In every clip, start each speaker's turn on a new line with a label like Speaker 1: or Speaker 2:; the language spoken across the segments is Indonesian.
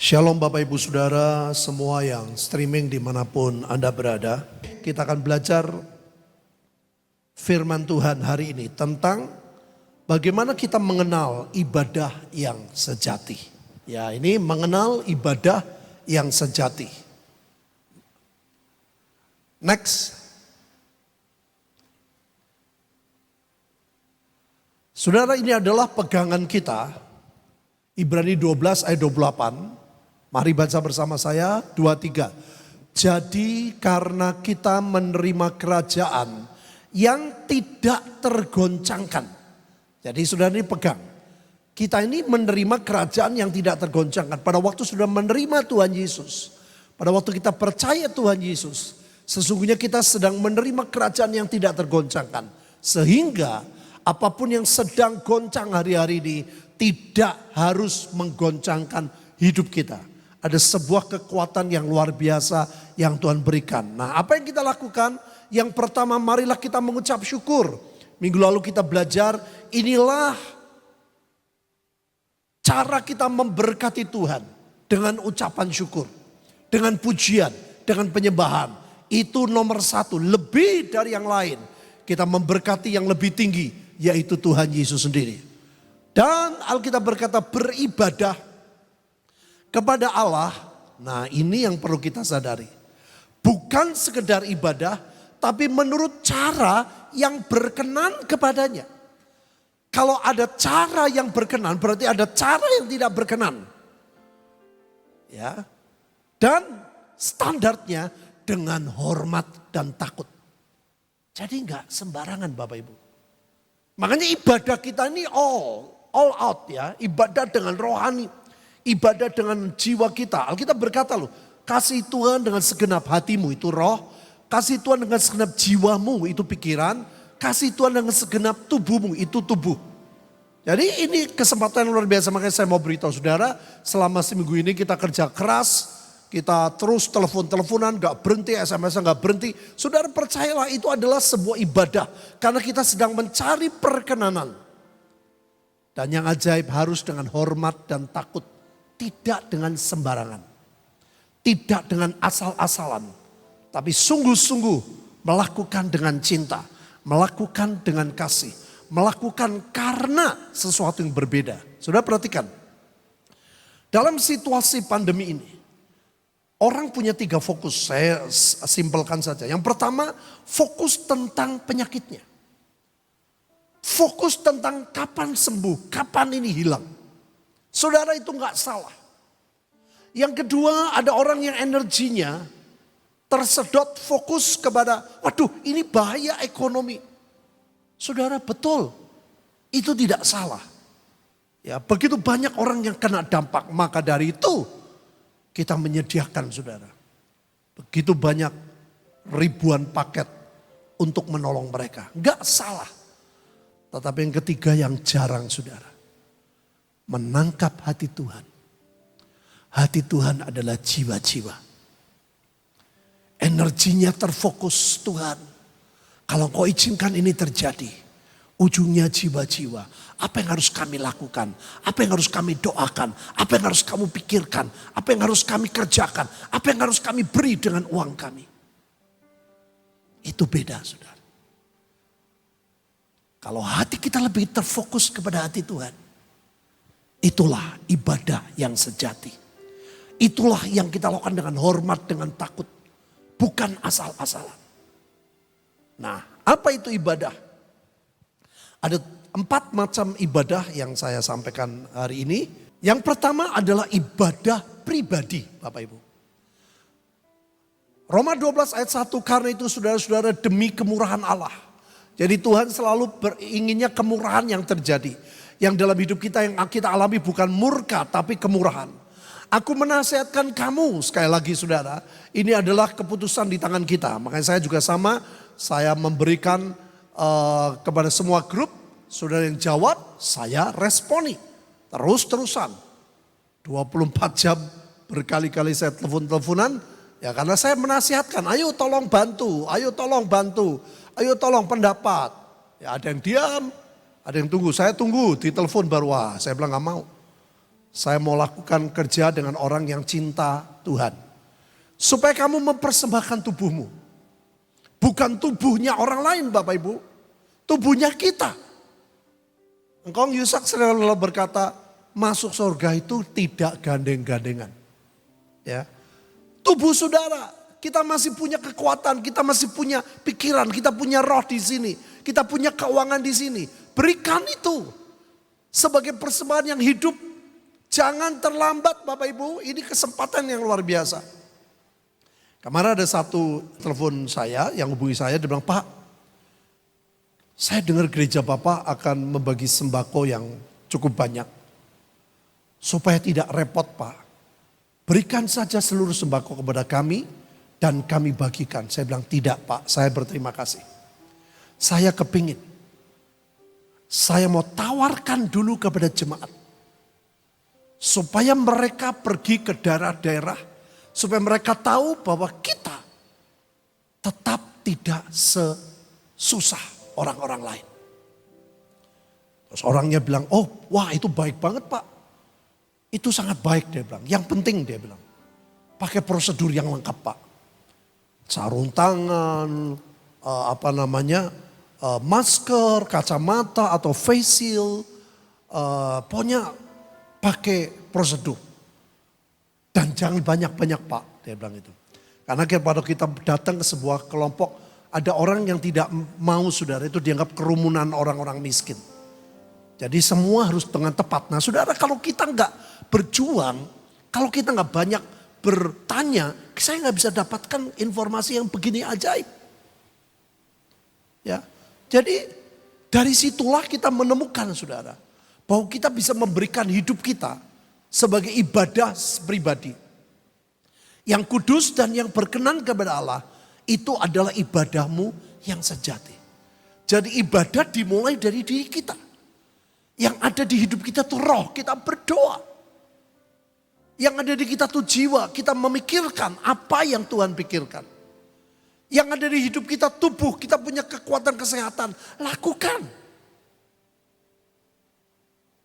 Speaker 1: Shalom Bapak Ibu Saudara semua yang streaming dimanapun Anda berada. Kita akan belajar firman Tuhan hari ini tentang bagaimana kita mengenal ibadah yang sejati. Ya, ini mengenal ibadah yang sejati. Next. Saudara, ini adalah pegangan kita. Ibrani 12 ayat 28. Mari baca bersama saya, 2-3. Jadi karena kita menerima kerajaan yang tidak tergoncangkan. Jadi saudara ini pegang. Kita ini menerima kerajaan yang tidak tergoncangkan. Pada waktu sudah menerima Tuhan Yesus. Pada waktu kita percaya Tuhan Yesus. Sesungguhnya kita sedang menerima kerajaan yang tidak tergoncangkan. Sehingga apapun yang sedang goncang hari-hari ini tidak harus menggoncangkan hidup kita. Ada sebuah kekuatan yang luar biasa yang Tuhan berikan. Nah, apa yang kita lakukan? Yang pertama, marilah kita mengucap syukur. Minggu lalu kita belajar, inilah cara kita memberkati Tuhan. Dengan ucapan syukur, dengan pujian, dengan penyembahan. Itu nomor satu, lebih dari yang lain. Kita memberkati yang lebih tinggi, yaitu Tuhan Yesus sendiri. Dan Alkitab berkata beribadah kepada Allah. Nah, ini yang perlu kita sadari. Bukan sekedar ibadah, tapi menurut cara yang berkenan kepadanya. Kalau ada cara yang berkenan, berarti ada cara yang tidak berkenan. Ya. Dan standarnya dengan hormat dan takut. Jadi enggak sembarangan Bapak Ibu. Makanya ibadah kita ini all out ya. Ibadah dengan rohani. Ibadah dengan jiwa kita. Alkitab berkata loh, kasih Tuhan dengan segenap hatimu itu roh. Kasih Tuhan dengan segenap jiwamu itu pikiran. Kasih Tuhan dengan segenap tubuhmu itu tubuh. Jadi ini kesempatan yang luar biasa. Makanya saya mau beritahu saudara, selama seminggu ini kita kerja keras. Kita terus telepon-teleponan, gak berhenti, SMS gak berhenti. Saudara percayalah itu adalah sebuah ibadah. Karena kita sedang mencari perkenanan. Dan yang ajaib harus dengan hormat dan takut. Tidak dengan sembarangan. Tidak dengan asal-asalan. Tapi sungguh-sungguh melakukan dengan cinta. Melakukan dengan kasih. Melakukan karena sesuatu yang berbeda. Saudara perhatikan. Dalam situasi pandemi ini. Orang punya 3 fokus. Saya simpelkan saja. Yang pertama fokus tentang penyakitnya. Fokus tentang kapan sembuh. Kapan ini hilang. Saudara itu enggak salah. Yang kedua ada orang yang energinya tersedot fokus kepada waduh ini bahaya ekonomi. Saudara betul itu tidak salah. Ya begitu banyak orang yang kena dampak maka dari itu kita menyediakan saudara. Begitu banyak ribuan paket untuk menolong mereka. Enggak salah. Tetapi yang ketiga yang jarang saudara. Menangkap hati Tuhan. Hati Tuhan adalah jiwa-jiwa. Energinya terfokus Tuhan. Kalau kau izinkan ini terjadi. Ujungnya jiwa-jiwa. Apa yang harus kami lakukan? Apa yang harus kami doakan? Apa yang harus kamu pikirkan? Apa yang harus kami kerjakan? Apa yang harus kami beri dengan uang kami? Itu beda saudara. Kalau hati kita lebih terfokus kepada hati Tuhan. Itulah ibadah yang sejati. Itulah yang kita lakukan dengan hormat, dengan takut. Bukan asal-asalan. Nah, apa itu ibadah? Ada 4 macam ibadah yang saya sampaikan hari ini. Yang pertama adalah ibadah pribadi, Bapak Ibu. Roma 12 ayat 1, karena itu saudara-saudara demi kemurahan Allah. Jadi Tuhan selalu inginnya kemurahan yang terjadi. Yang dalam hidup kita yang kita alami bukan murka tapi kemurahan. Aku menasihatkan kamu sekali lagi saudara. Ini adalah keputusan di tangan kita. Makanya saya juga sama. Saya memberikan kepada semua grup. Saudara yang jawab saya responi. Terus-terusan. 24 jam berkali-kali saya telepon-teleponan. Ya karena saya menasihatkan. Ayo tolong bantu. Ayo tolong bantu. Ayo tolong pendapat. Ya ada yang diam. Ada yang tunggu, saya tunggu di telepon baru, wah saya bilang gak mau. Saya mau lakukan kerja dengan orang yang cinta Tuhan. Supaya kamu mempersembahkan tubuhmu. Bukan tubuhnya orang lain Bapak Ibu. Tubuhnya kita. Engkau Yusak selalu berkata, masuk surga itu tidak gandeng-gandengan. Ya. Tubuh saudara, kita masih punya kekuatan, kita masih punya pikiran, kita punya roh di sini. Kita punya keuangan di sini. Berikan itu sebagai persembahan yang hidup. Jangan terlambat Bapak Ibu, ini kesempatan yang luar biasa. Kemarin ada satu telepon saya yang hubungi saya, dia bilang, Pak, saya dengar gereja Bapak akan membagi sembako yang cukup banyak. Supaya tidak repot Pak, berikan saja seluruh sembako kepada kami dan kami bagikan. Saya bilang, tidak Pak, saya berterima kasih. Saya kepingin, saya mau tawarkan dulu kepada jemaat. Supaya mereka pergi ke daerah-daerah. Supaya mereka tahu bahwa kita tetap tidak sesusah orang-orang lain. Terus orangnya bilang, oh wah itu baik banget Pak. Itu sangat baik dia bilang. Yang penting dia bilang, pakai prosedur yang lengkap Pak. Sarung tangan, masker, kacamata atau face shield. Pokoknya pakai prosedur. Dan jangan banyak-banyak Pak, dia bilang itu. Karena kalau kita datang ke sebuah kelompok, ada orang yang tidak mau saudara itu dianggap kerumunan orang-orang miskin. Jadi semua harus dengan tepat. Nah saudara kalau kita nggak berjuang, kalau kita nggak banyak bertanya, saya nggak bisa dapatkan informasi yang begini ajaib. Ya, jadi dari situlah kita menemukan saudara. Bahwa kita bisa memberikan hidup kita sebagai ibadah pribadi. Yang kudus dan yang berkenan kepada Allah itu adalah ibadahmu yang sejati. Jadi ibadah dimulai dari diri kita. Yang ada di hidup kita tuh roh, kita berdoa. Yang ada di kita tuh jiwa, kita memikirkan apa yang Tuhan pikirkan. Yang ada di hidup kita tubuh, kita punya kekuatan kesehatan, lakukan.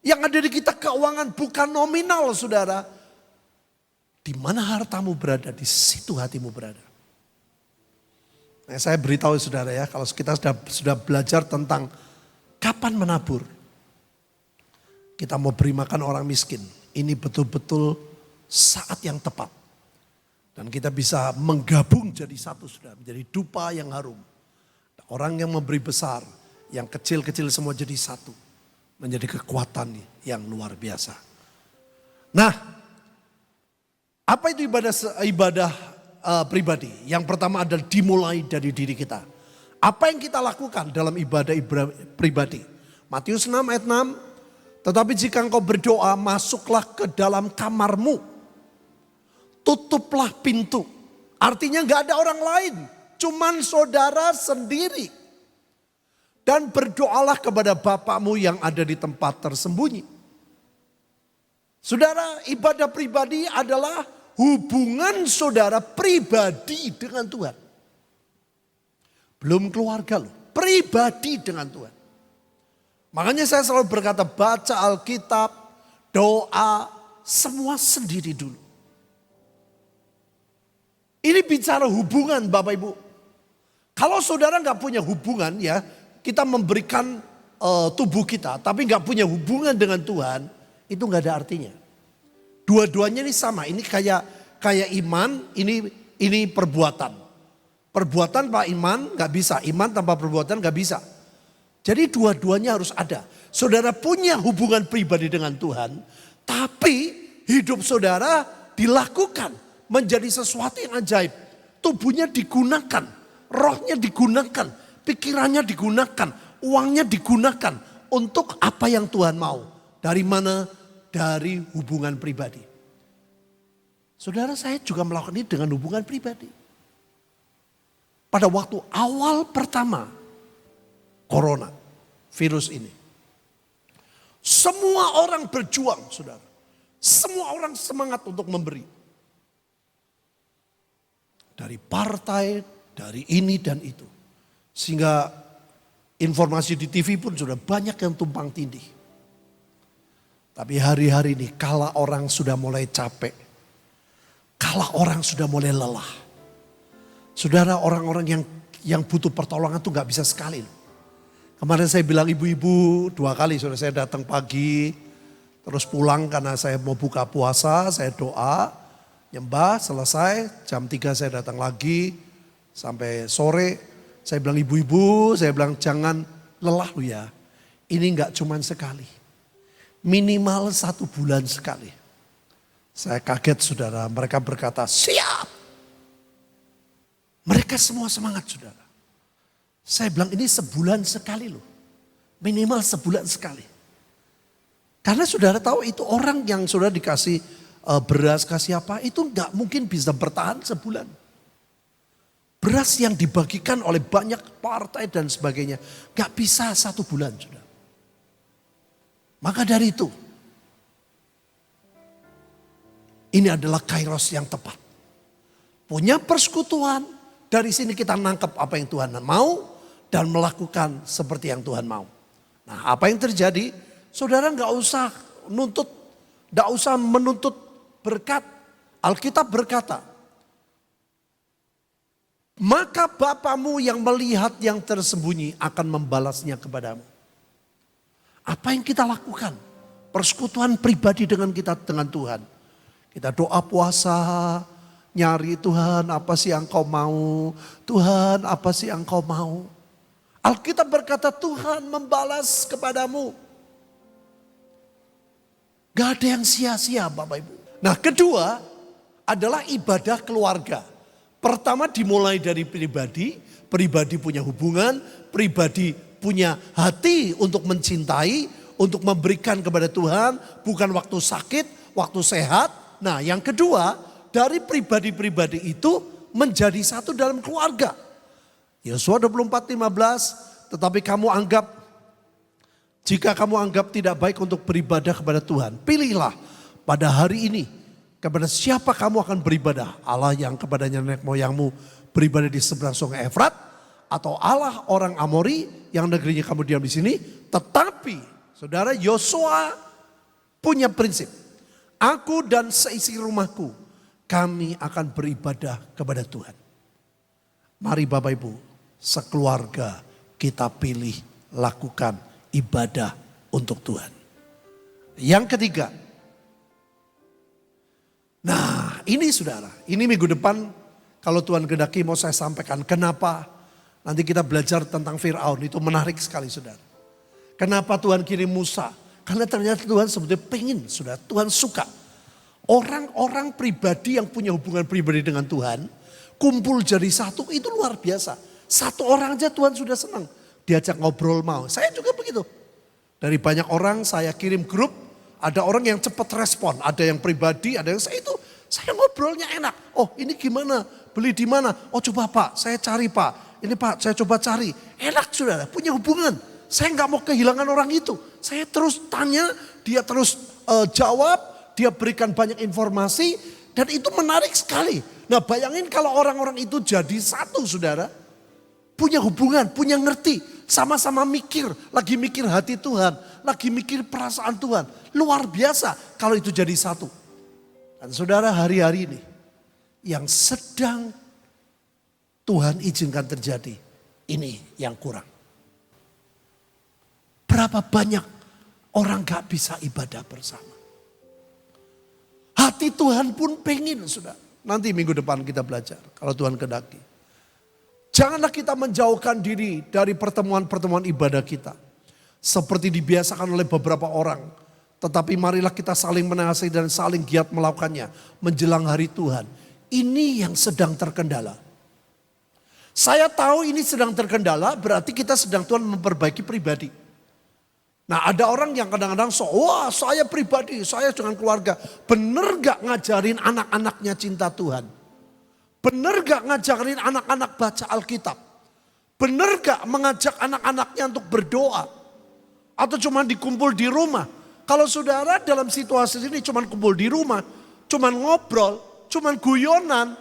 Speaker 1: Yang ada di kita keuangan bukan nominal saudara. Di mana hartamu berada, di situ hatimu berada. Nah, saya beritahu saudara ya, kalau kita sudah belajar tentang kapan menabur. Kita mau beri makan orang miskin. Ini betul-betul saat yang tepat. Dan kita bisa menggabung jadi satu saudara, menjadi dupa yang harum. Orang yang memberi besar, yang kecil-kecil semua jadi satu. Menjadi kekuatan yang luar biasa. Nah, apa itu ibadah pribadi? Yang pertama adalah dimulai dari diri kita. Apa yang kita lakukan dalam ibadah pribadi? Matius 6 ayat 6. Tetapi jika engkau berdoa, masuklah ke dalam kamarmu. Tutuplah pintu. Artinya gak ada orang lain. Cuman saudara sendiri. Dan berdoalah kepada Bapamu yang ada di tempat tersembunyi. Saudara, ibadah pribadi adalah hubungan saudara pribadi dengan Tuhan. Belum keluarga loh, pribadi dengan Tuhan. Makanya saya selalu berkata baca Alkitab, doa, semua sendiri dulu. Ini bicara hubungan Bapak Ibu. Kalau saudara gak punya hubungan ya, kita memberikan tubuh kita, tapi nggak punya hubungan dengan Tuhan, itu nggak ada artinya. Dua-duanya ini sama. Ini kayak iman, ini perbuatan. Perbuatan tanpa iman nggak bisa, iman tanpa perbuatan nggak bisa. Jadi dua-duanya harus ada. Saudara punya hubungan pribadi dengan Tuhan, tapi hidup saudara dilakukan menjadi sesuatu yang ajaib. Tubuhnya digunakan, rohnya digunakan. Pikirannya digunakan, uangnya digunakan untuk apa yang Tuhan mau. Dari mana? Dari hubungan pribadi. Saudara saya juga melakukan ini dengan hubungan pribadi. Pada waktu awal pertama corona, virus ini. Semua orang berjuang saudara. Semua orang semangat untuk memberi. Dari partai, dari ini dan itu. Sehingga informasi di TV pun sudah banyak yang tumpang tindih. Tapi hari-hari ini kala orang sudah mulai capek, kala orang sudah mulai lelah. Saudara, orang-orang yang butuh pertolongan tuh gak bisa sekali. Kemarin saya bilang ibu-ibu 2 kali, saudara, saya datang pagi, terus pulang karena saya mau buka puasa, saya doa, nyembah, selesai, jam 3 saya datang lagi, sampai sore. Saya bilang ibu-ibu, saya bilang jangan lelah lu ya. Ini gak cuman sekali, minimal 1 bulan sekali. Saya kaget saudara, mereka berkata siap. Mereka semua semangat saudara. Saya bilang ini sebulan sekali loh. Minimal sebulan sekali. Karena saudara tahu itu orang yang saudara dikasih beras, kasih apa, itu gak mungkin bisa bertahan sebulan. Beras yang dibagikan oleh banyak partai dan sebagainya, gak bisa 1 bulan saudara. Maka dari itu, ini adalah kairos yang tepat. Punya persekutuan, dari sini kita nangkep apa yang Tuhan mau dan melakukan seperti yang Tuhan mau. Nah, apa yang terjadi? Saudara nggak usah menuntut berkat. Alkitab berkata, maka Bapamu yang melihat yang tersembunyi akan membalasnya kepadamu. Apa yang kita lakukan? Persekutuan pribadi dengan Tuhan. Kita doa puasa, nyari Tuhan apa sih yang Engkau mau? Tuhan apa sih yang Engkau mau? Alkitab berkata Tuhan membalas kepadamu. Gak ada yang sia-sia Bapak Ibu. Nah kedua adalah ibadah keluarga. Pertama dimulai dari pribadi. Pribadi punya hubungan, pribadi punya hati untuk mencintai, untuk memberikan kepada Tuhan. Bukan waktu sakit, waktu sehat. Nah yang kedua, dari pribadi-pribadi itu menjadi satu dalam keluarga. Yosua 24:15, tetapi jika kamu anggap tidak baik untuk beribadah kepada Tuhan, pilihlah pada hari ini kepada siapa kamu akan beribadah. Allah yang kepadanya nenek moyangmu beribadah di seberang sungai Efrat, atau Allah orang Amori yang negerinya kamu diam di sini. Tetapi saudara, Yosua punya prinsip, aku dan seisi rumahku kami akan beribadah kepada Tuhan. Mari Bapak Ibu, sekeluarga kita pilih lakukan ibadah untuk Tuhan. Yang ketiga, nah ini saudara, ini minggu depan kalau Tuhan kehendaki mau saya sampaikan kenapa nanti kita belajar tentang Firaun, itu menarik sekali saudara. Kenapa Tuhan kirim Musa? Karena ternyata Tuhan sebetulnya pengen saudara, Tuhan suka. Orang-orang pribadi yang punya hubungan pribadi dengan Tuhan, kumpul jadi satu, itu luar biasa. Satu orang aja Tuhan sudah senang. Diajak ngobrol mau. Saya juga begitu. Dari banyak orang saya kirim grup, ada orang yang cepat respon. Ada yang pribadi, ada yang saya ngobrolnya enak. Oh ini gimana, beli di mana? Oh coba Pak, saya cari Pak. Ini Pak, saya coba cari. Enak saudara, punya hubungan. Saya nggak mau kehilangan orang itu. Saya terus tanya, dia terus jawab. Dia berikan banyak informasi dan itu menarik sekali. Nah bayangin kalau orang-orang itu jadi satu saudara. Punya hubungan, punya ngerti. Sama-sama mikir, lagi mikir hati Tuhan. Lagi mikir perasaan Tuhan. Luar biasa kalau itu jadi satu. Dan saudara hari-hari ini yang sedang Tuhan izinkan terjadi. Ini yang kurang. Berapa banyak orang gak bisa ibadah bersama. Hati Tuhan pun pengen sudah. Nanti minggu depan kita belajar kalau Tuhan kehendaki. Janganlah kita menjauhkan diri dari pertemuan-pertemuan ibadah kita. Seperti dibiasakan oleh beberapa orang. Tetapi marilah kita saling mengasihi dan saling giat melakukannya. Menjelang hari Tuhan. Ini yang sedang terkendala. Saya tahu ini sedang terkendala berarti kita sedang Tuhan memperbaiki pribadi. Nah ada orang yang kadang-kadang wah saya pribadi, saya dengan keluarga. Bener gak ngajarin anak-anaknya cinta Tuhan? Bener gak ngajarin anak-anak baca Alkitab? Bener gak mengajak anak-anaknya untuk berdoa? Atau cuma dikumpul di rumah? Kalau saudara dalam situasi ini cuma kumpul di rumah, cuma ngobrol, cuma guyonan.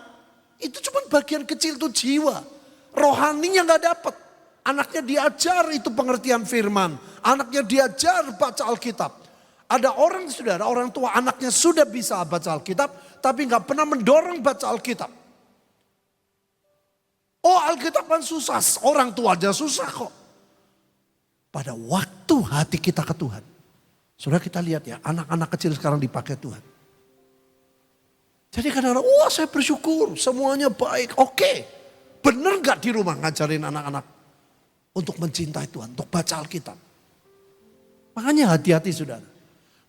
Speaker 1: Itu cuma bagian kecil tuh jiwa. Rohaninya gak dapat. Anaknya diajar itu pengertian firman. Anaknya diajar baca Alkitab. Ada orang saudara, orang tua anaknya sudah bisa baca Alkitab, tapi nggak pernah mendorong baca Alkitab. Oh Alkitab kan susah, orang tua aja susah kok. Pada waktu hati kita ke Tuhan. Saudara kita lihat ya, anak-anak kecil sekarang dipakai Tuhan. Jadi kadang-kadang, wah saya bersyukur, semuanya baik, oke. Bener gak di rumah ngajarin anak-anak untuk mencintai Tuhan, untuk baca Alkitab. Makanya hati-hati saudara.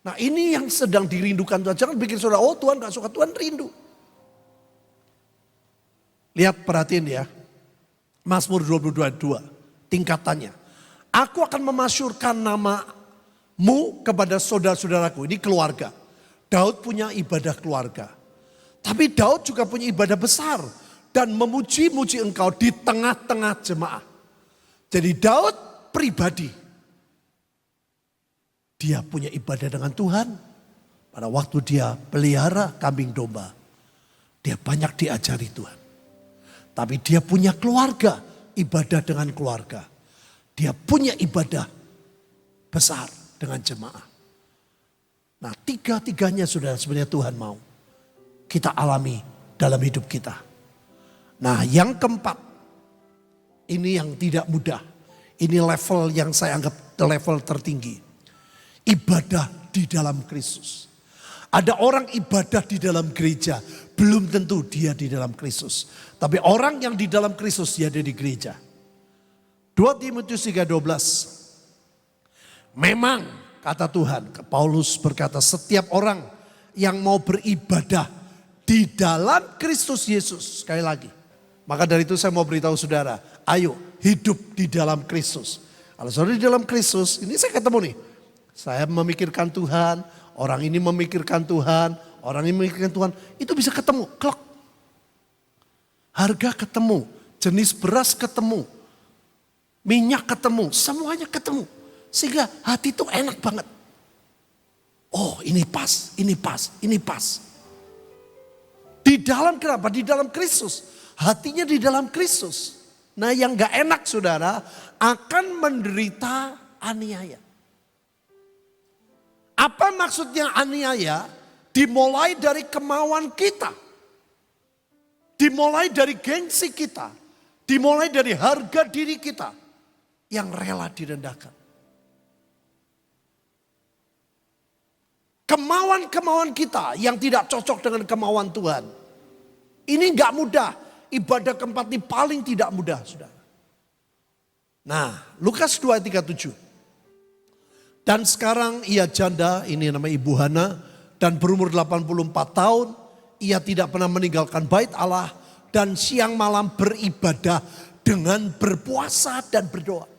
Speaker 1: Nah ini yang sedang dirindukan Tuhan. Jangan bikin saudara, oh Tuhan gak suka, Tuhan rindu. Lihat perhatiin ya. Mazmur 22:2 tingkatannya. Aku akan memasyurkan namamu kepada saudara-saudaraku. Ini keluarga. Daud punya ibadah keluarga. Tapi Daud juga punya ibadah besar. Dan memuji-muji engkau di tengah-tengah jemaah. Jadi Daud pribadi. Dia punya ibadah dengan Tuhan. Pada waktu dia pelihara kambing domba. Dia banyak diajari Tuhan. Tapi dia punya keluarga. Ibadah dengan keluarga. Dia punya ibadah besar dengan jemaah. Nah tiga-tiganya sudah sebenarnya Tuhan mau kita alami dalam hidup kita. Nah yang keempat, ini yang tidak mudah. Ini level yang saya anggap level tertinggi. Ibadah di dalam Kristus. Ada orang ibadah di dalam gereja, belum tentu dia di dalam Kristus. Tapi orang yang di dalam Kristus dia ada di gereja. 2 Timotius 3:12. Memang kata Tuhan, Paulus berkata setiap orang yang mau beribadah di dalam Kristus Yesus. Sekali lagi. Maka dari itu saya mau beritahu saudara, ayo hidup di dalam Kristus. Kalau saudara di dalam Kristus, ini saya ketemu nih. Saya memikirkan Tuhan, orang ini memikirkan Tuhan, orang ini memikirkan Tuhan. Itu bisa ketemu, klok. Harga ketemu, jenis beras ketemu, minyak ketemu, semuanya ketemu. Sehingga hati itu enak banget. Oh ini pas, ini pas, ini pas. Di dalam kenapa? Di dalam Kristus. Hatinya di dalam Kristus. Nah yang gak enak saudara akan menderita aniaya. Apa maksudnya aniaya? Dimulai dari kemauan kita. Dimulai dari gengsi kita. Dimulai dari harga diri kita. Yang rela direndahkan. Kemauan-kemauan kita yang tidak cocok dengan kemauan Tuhan. Ini gak mudah. Ibadah keempat ini paling tidak mudah saudara. Nah Lukas 2 ayat 37. Dan sekarang ia janda, ini nama Ibu Hana. Dan berumur 84 tahun. Ia tidak pernah meninggalkan bait Allah. Dan siang malam beribadah dengan berpuasa dan berdoa.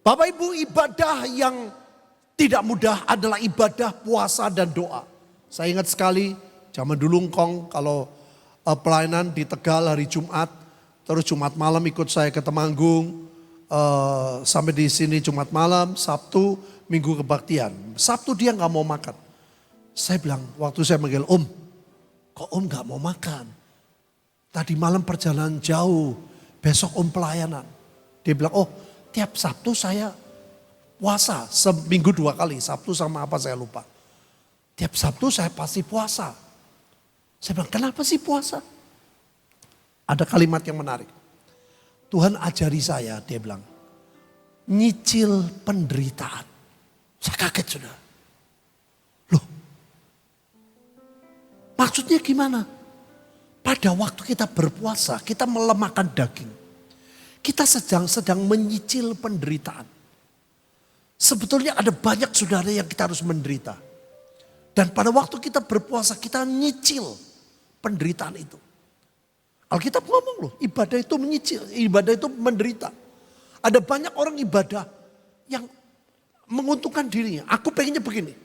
Speaker 1: Bapak Ibu, ibadah yang tidak mudah adalah ibadah puasa dan doa. Saya ingat sekali zaman dulu Ngkong kalau pelayanan di Tegal hari Jumat. Terus Jumat malam ikut saya ke Temanggung. Sampai di sini Jumat malam, Sabtu, Minggu kebaktian. Sabtu dia gak mau makan. Saya bilang waktu saya manggil kok gak mau makan? Tadi malam perjalanan jauh, besok pelayanan. Dia bilang tiap Sabtu saya puasa, seminggu 2 kali, Sabtu sama apa saya lupa. Tiap Sabtu saya pasti puasa. Saya bilang kenapa sih puasa? Ada kalimat yang menarik. Tuhan ajari saya, dia bilang, nyicil penderitaan. Saya kaget sudah. Loh, maksudnya gimana? Pada waktu kita berpuasa, kita melemahkan daging. Kita sedang menyicil penderitaan. Sebetulnya ada banyak saudara yang kita harus menderita. Dan pada waktu kita berpuasa, kita nyicil penderitaan itu. Alkitab ngomong loh, ibadah itu menyicil, ibadah itu menderita. Ada banyak orang ibadah yang menguntungkan dirinya. Aku pengennya begini.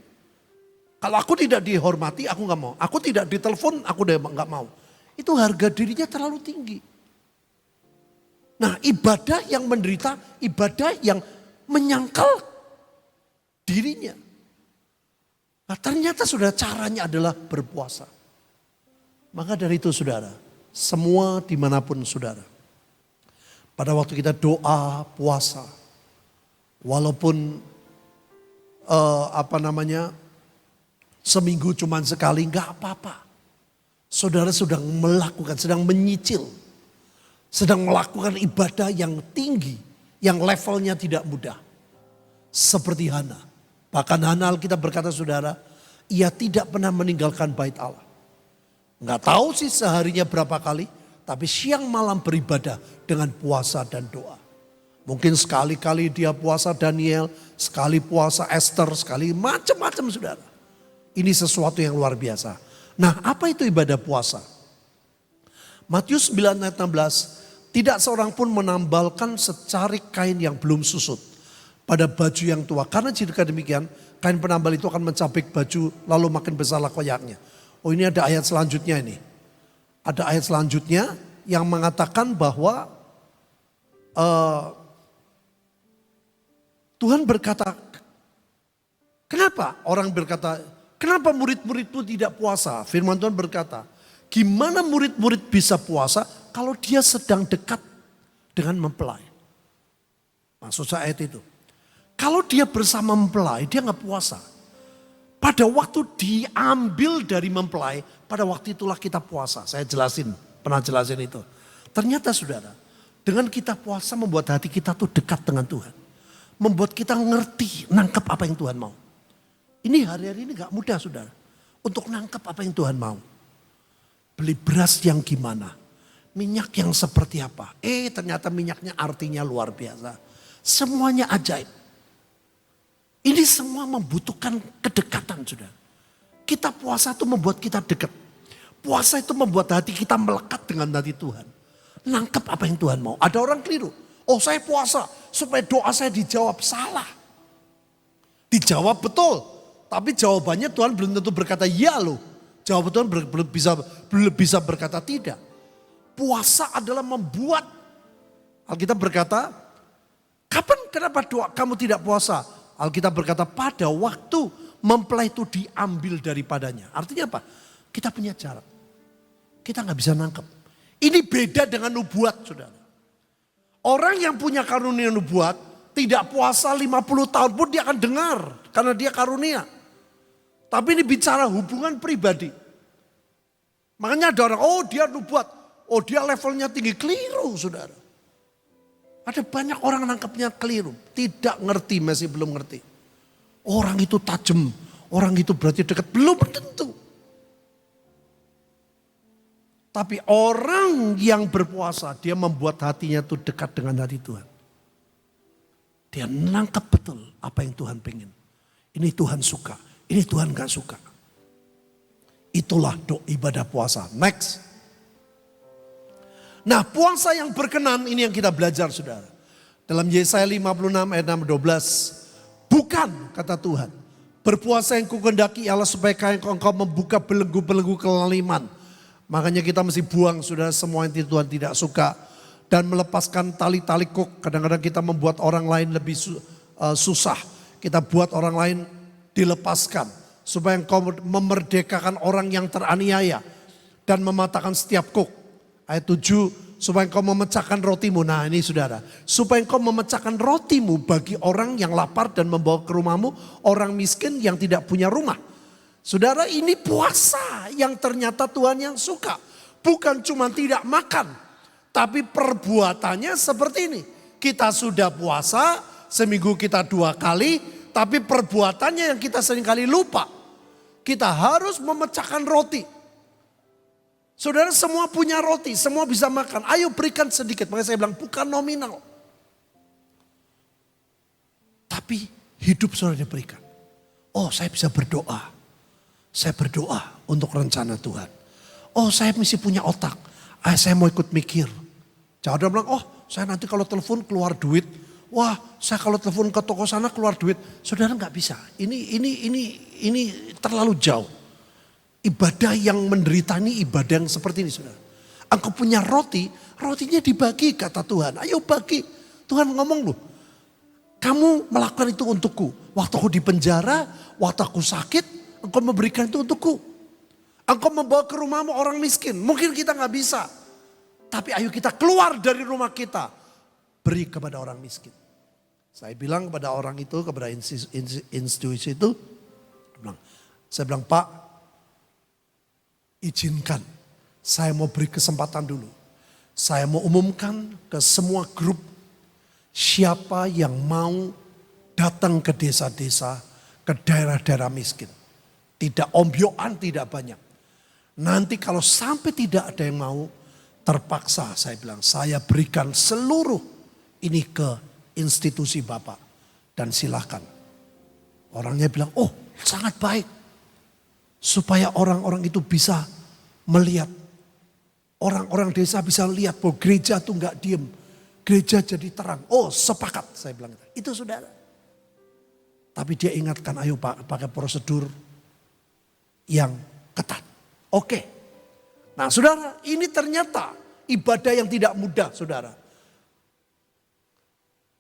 Speaker 1: Kalau aku tidak dihormati, aku gak mau. Aku tidak ditelepon, aku udah gak mau. Itu harga dirinya terlalu tinggi. Nah ibadah yang menderita, ibadah yang menyangkal dirinya. Nah ternyata sudah caranya adalah berpuasa. Maka dari itu saudara, semua dimanapun saudara. Pada waktu kita doa, puasa. Walaupun seminggu cuman sekali, nggak apa-apa. Saudara sedang melakukan, sedang menyicil, sedang melakukan ibadah yang tinggi, yang levelnya tidak mudah. Seperti Hana. Bahkan Hana Alkitab berkata saudara, ia tidak pernah meninggalkan bait Allah. Nggak tahu sih seharinya berapa kali, tapi siang malam beribadah dengan puasa dan doa. Mungkin sekali-kali dia puasa Daniel, sekali puasa Esther, sekali macam-macam saudara. Ini sesuatu yang luar biasa. Nah, apa itu ibadah puasa? Matius 9 ayat 16, tidak seorang pun menambalkan secarik kain yang belum susut pada baju yang tua. Karena jika demikian, kain penambal itu akan mencabik baju lalu makin besarlah koyaknya. Oh, ini ada ayat selanjutnya ini. Ada ayat selanjutnya yang mengatakan bahwa Tuhan berkata, kenapa orang berkata, kenapa murid-muridmu tidak puasa? Firman Tuhan berkata, gimana murid-murid bisa puasa kalau dia sedang dekat dengan mempelai? Maksud saya ayat itu. Kalau dia bersama mempelai, dia nggak puasa. Pada waktu diambil dari mempelai, pada waktu itulah kita puasa. Saya pernah jelasin itu. Ternyata saudara, dengan kita puasa membuat hati kita tuh dekat dengan Tuhan. Membuat kita ngerti, nangkep apa yang Tuhan mau. Ini hari-hari ini gak mudah saudara. Untuk nangkep apa yang Tuhan mau. Beli beras yang gimana. Minyak yang seperti apa. Ternyata minyaknya artinya luar biasa. Semuanya ajaib. Ini semua membutuhkan kedekatan saudara. Kita puasa itu membuat kita dekat. Puasa itu membuat hati kita melekat dengan hati Tuhan. Nangkep apa yang Tuhan mau. Ada orang keliru. Oh, saya puasa supaya doa saya dijawab. Salah. Dijawab betul. Tapi jawabannya Tuhan belum tentu berkata ya loh. Jawaban Tuhan belum bisa berkata tidak. Puasa adalah membuat. Alkitab berkata, kenapa doa kamu tidak puasa? Alkitab berkata pada waktu mempelai itu diambil daripadanya. Artinya apa? Kita punya jarak. Kita gak bisa nangkep. Ini beda dengan nubuat saudara. Orang yang punya karunia nubuat tidak puasa 50 tahun pun dia akan dengar. Karena dia karunia. Tapi ini bicara hubungan pribadi. Makanya ada orang, oh dia nubuat. Oh dia levelnya tinggi, keliru saudara. Ada banyak orang nangkepnya keliru. Tidak ngerti, masih belum ngerti. Orang itu tajam, orang itu berarti dekat. Belum tentu. Tapi orang yang berpuasa, dia membuat hatinya itu dekat dengan hati Tuhan. Dia nangkep betul apa yang Tuhan pengen. Ini Tuhan suka, ini Tuhan gak suka. Itulah ibadah puasa. Next. Nah, puasa yang berkenan ini yang kita belajar saudara. Dalam Yesaya 56 ayat 12. Bukan kata Tuhan. Berpuasa yang kukendaki Allah supaya engkau membuka belenggu-belenggu kelaliman. Makanya kita mesti buang saudara semua yang Tuhan tidak suka. Dan melepaskan tali-tali kuk. Kadang-kadang kita membuat orang lain lebih susah. Kita buat orang lain dilepaskan. Supaya engkau memerdekakan orang yang teraniaya. Dan mematahkan setiap kuk. Ayat 7. Supaya engkau memecahkan rotimu. Nah ini saudara. Supaya engkau memecahkan rotimu bagi orang yang lapar dan membawa ke rumahmu. Orang miskin yang tidak punya rumah. Saudara, ini puasa yang ternyata Tuhan yang suka. Bukan cuma tidak makan. Tapi perbuatannya seperti ini. Kita sudah puasa, seminggu kita 2 kali. Tapi perbuatannya yang kita seringkali lupa. Kita harus memecahkan roti. Saudara, semua punya roti, semua bisa makan. Ayo berikan sedikit. Makanya saya bilang bukan nominal. Tapi hidup saudara diberikan. Oh, saya bisa berdoa. Saya berdoa untuk rencana Tuhan. Oh, saya mesti punya otak. Saya mau ikut mikir. Jangan dia bilang, oh saya nanti kalau telepon keluar duit. Wah, saya kalau telepon ke toko sana keluar duit. Saudara nggak bisa. Ini terlalu jauh. Ibadah yang menderita ini ibadah yang seperti ini saudara. Engkau punya roti, rotinya dibagi kata Tuhan. Ayo bagi. Tuhan ngomong loh. Kamu melakukan itu untukku. Waktu aku di penjara, waktu aku sakit. Engkau memberikan itu untukku. Engkau membawa ke rumahmu orang miskin. Mungkin kita gak bisa. Tapi ayo kita keluar dari rumah kita. Beri kepada orang miskin. Saya bilang kepada orang itu, kepada institusi itu, saya bilang, Pak, izinkan saya mau beri kesempatan dulu. Saya mau umumkan ke semua grup siapa yang mau datang ke desa-desa, ke daerah-daerah miskin. Tidak ombyoan, tidak banyak. Nanti kalau sampai tidak ada yang mau, terpaksa saya bilang, saya berikan seluruh ini ke institusi Bapak. Dan silakan. Orangnya bilang, oh sangat baik. Supaya orang-orang itu bisa melihat. Orang-orang desa bisa lihat bahwa gereja itu enggak diem. Gereja jadi terang. Oh sepakat saya bilang. Itu saudara. Tapi dia ingatkan, ayo Pak pakai prosedur yang ketat. Oke. Nah saudara, ini ternyata ibadah yang tidak mudah saudara.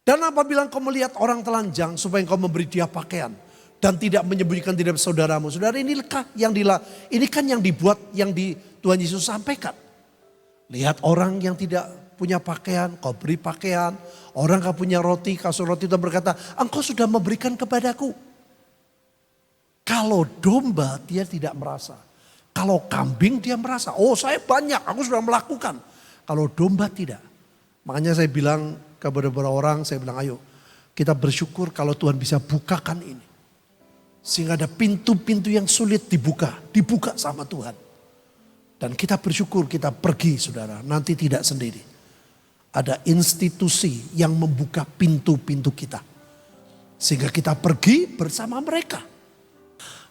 Speaker 1: Dan apabila engkau melihat orang telanjang supaya engkau memberi dia pakaian. Dan tidak menyembunyikan tidak saudaramu. Saudara ini kan yang dibuat, yang Tuhan Yesus sampaikan. Lihat orang yang tidak punya pakaian, kau beri pakaian. Orang gak punya roti, kasih roti itu berkata, engkau sudah memberikan kepadaku. Kalau domba dia tidak merasa. Kalau kambing dia merasa, oh saya banyak, aku sudah melakukan. Kalau domba tidak. Makanya saya bilang kepada beberapa orang, saya bilang ayo kita bersyukur kalau Tuhan bisa bukakan ini. Sehingga ada pintu-pintu yang sulit dibuka sama Tuhan. Dan kita bersyukur kita pergi saudara, nanti tidak sendiri. Ada institusi yang membuka pintu-pintu kita. Sehingga kita pergi bersama mereka.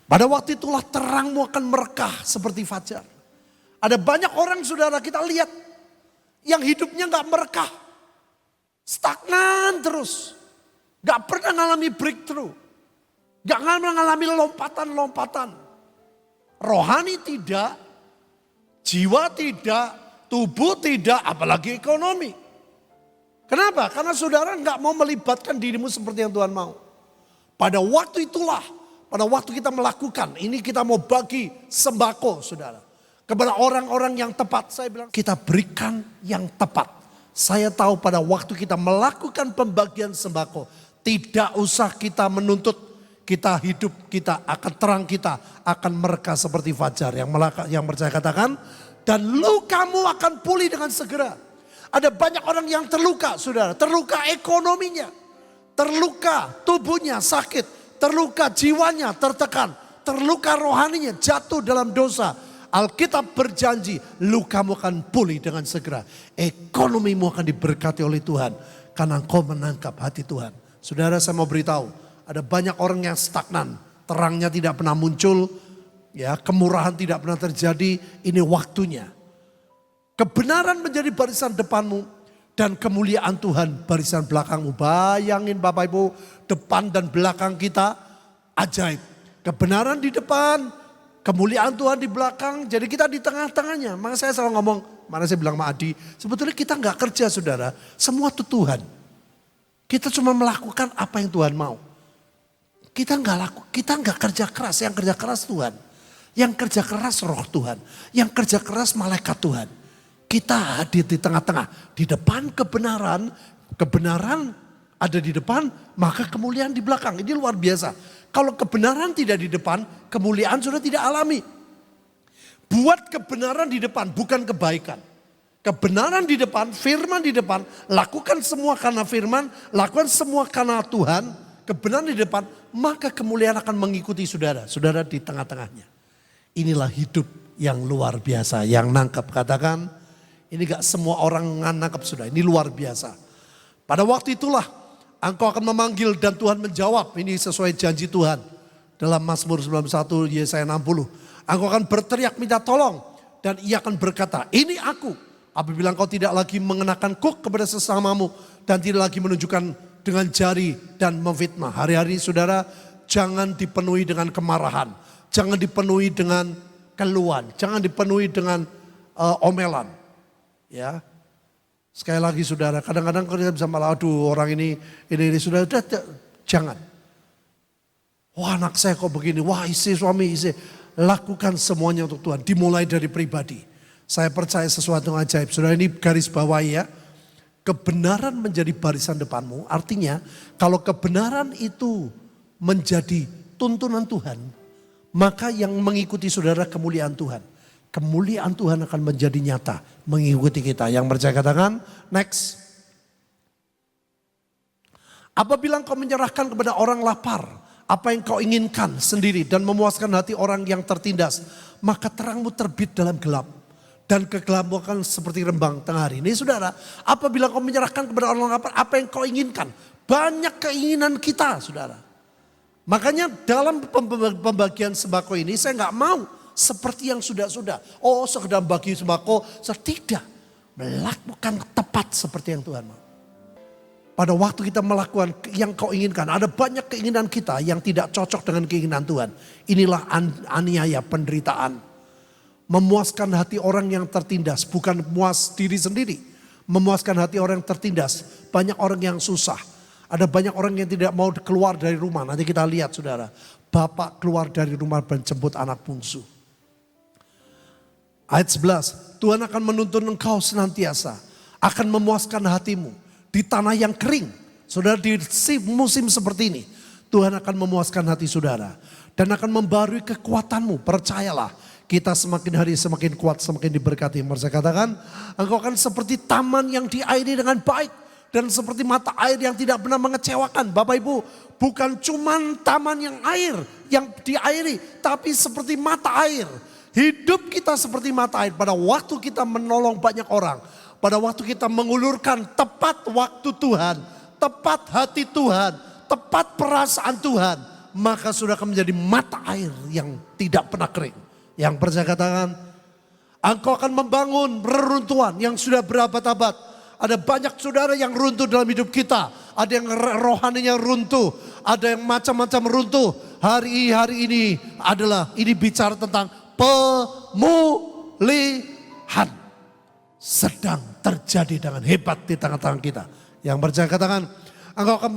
Speaker 1: Pada waktu itulah terangmu akan merekah seperti fajar. Ada banyak orang saudara kita lihat yang hidupnya gak merekah. Stagnan terus. Gak pernah mengalami breakthrough. Gak mengalami lompatan-lompatan. Rohani tidak. Jiwa tidak. Tubuh tidak. Apalagi ekonomi. Kenapa? Karena saudara gak mau melibatkan dirimu seperti yang Tuhan mau. Pada waktu itulah. Pada waktu kita melakukan. Ini kita mau bagi sembako saudara. Kepada orang-orang yang tepat. Saya bilang kita berikan yang tepat. Saya tahu pada waktu kita melakukan pembagian sembako. Tidak usah kita menuntut. Kita hidup kita akan terang kita akan merekah seperti fajar. Yang percaya katakan. Dan lukamu akan pulih dengan segera. Ada banyak orang yang terluka saudara. Terluka ekonominya. Terluka tubuhnya sakit. Terluka jiwanya tertekan. Terluka rohaninya jatuh dalam dosa. Alkitab berjanji lukamu akan pulih dengan segera. Ekonomimu akan diberkati oleh Tuhan. Karena engkau menangkap hati Tuhan. Saudara saya mau beritahu. Ada banyak orang yang stagnan. Terangnya tidak pernah muncul. Ya, kemurahan tidak pernah terjadi. Ini waktunya. Kebenaran menjadi barisan depanmu. Dan kemuliaan Tuhan barisan belakangmu. Bayangin Bapak Ibu. Depan dan belakang kita. Ajaib. Kebenaran di depan. Kemuliaan Tuhan di belakang. Jadi kita di tengah-tengahnya. Maka saya selalu ngomong. Mana saya bilang sama Adi. Sebetulnya kita gak kerja saudara. Semua itu Tuhan. Kita cuma melakukan apa yang Tuhan mau. Kita nggak kerja keras, yang kerja keras Tuhan. Yang kerja keras roh Tuhan. Yang kerja keras malaikat Tuhan. Kita hadir di tengah-tengah. Di depan kebenaran ada di depan, maka kemuliaan di belakang. Ini luar biasa. Kalau kebenaran tidak di depan, kemuliaan sudah tidak alami. Buat kebenaran di depan, bukan kebaikan. Kebenaran di depan, firman di depan, lakukan semua karena firman, lakukan semua karena Tuhan. Kebenaran di depan, maka kemuliaan akan mengikuti saudara. Saudara di tengah-tengahnya. Inilah hidup yang luar biasa. Yang nangkep katakan, ini gak semua orang nangkep saudara. Ini luar biasa. Pada waktu itulah, engkau akan memanggil dan Tuhan menjawab. Ini sesuai janji Tuhan. Dalam Mazmur 91, Yesaya 60. Engkau akan berteriak minta tolong. Dan ia akan berkata, ini aku. Apabila engkau tidak lagi mengenakan kuk kepada sesamamu. Dan tidak lagi menunjukkan dengan jari dan memfitnah. Hari-hari saudara jangan dipenuhi dengan kemarahan. Jangan dipenuhi dengan keluhan. Jangan dipenuhi dengan omelan. Ya. Sekali lagi saudara, kadang-kadang kita bisa malah aduh orang ini saudara. Jangan. Wah anak saya kok begini, wah istri suami istri. Lakukan semuanya untuk Tuhan. Dimulai dari pribadi. Saya percaya sesuatu yang ajaib. Saudara ini garis bawahi ya. kebenaran menjadi barisan depanmu, artinya kalau kebenaran itu menjadi tuntunan Tuhan, maka yang mengikuti saudara kemuliaan Tuhan. Kemuliaan Tuhan akan menjadi nyata mengikuti kita. Yang percaya katakan, next. Apabila engkau menyerahkan kepada orang lapar apa yang kau inginkan sendiri dan memuaskan hati orang yang tertindas, maka terangmu terbit dalam gelap dan kegelapanmu akan seperti rembang tengah hari. Ini saudara, apabila kau menyerahkan kepada orang lapar apa yang kau inginkan, banyak keinginan kita saudara. Makanya dalam pembagian sembako ini saya nggak mau seperti yang sudah-sudah. Oh sekedar bagi sembako, saya tidak melakukan tepat seperti yang Tuhan mau. Pada waktu kita melakukan yang kau inginkan, ada banyak keinginan kita yang tidak cocok dengan keinginan Tuhan. Inilah aniaya, penderitaan. Memuaskan hati orang yang tertindas, bukan puas diri sendiri. Memuaskan hati orang yang tertindas. Banyak orang yang susah. Ada banyak orang yang tidak mau keluar dari rumah. Nanti kita lihat saudara. Bapak keluar dari rumah dan jemput anak bungsu. Ayat 11. Tuhan akan menuntun engkau senantiasa. Akan memuaskan hatimu. Di tanah yang kering. Saudara, di musim seperti ini. Tuhan akan memuaskan hati saudara. Dan akan membarui kekuatanmu. Percayalah. Kita semakin hari semakin kuat, semakin diberkati. Saya katakan, engkau akan seperti taman yang diairi dengan baik. Dan seperti mata air yang tidak pernah mengecewakan. Bapak Ibu, bukan cuman taman yang diairi. Tapi seperti mata air. Hidup kita seperti mata air. Pada waktu kita menolong banyak orang. Pada waktu kita mengulurkan tepat waktu Tuhan, tepat hati Tuhan, tepat perasaan Tuhan, maka sudah akan menjadi mata air yang tidak pernah kering. Yang percaya katakan, engkau akan membangun reruntuhan yang sudah berabad-abad. Ada banyak saudara yang runtuh dalam hidup kita. Ada yang rohaninya runtuh, ada yang macam-macam runtuh. Hari ini bicara tentang pemulihan. Sedang terjadi dengan hebat di tengah-tengah kita. Yang percaya katakan, engkau akan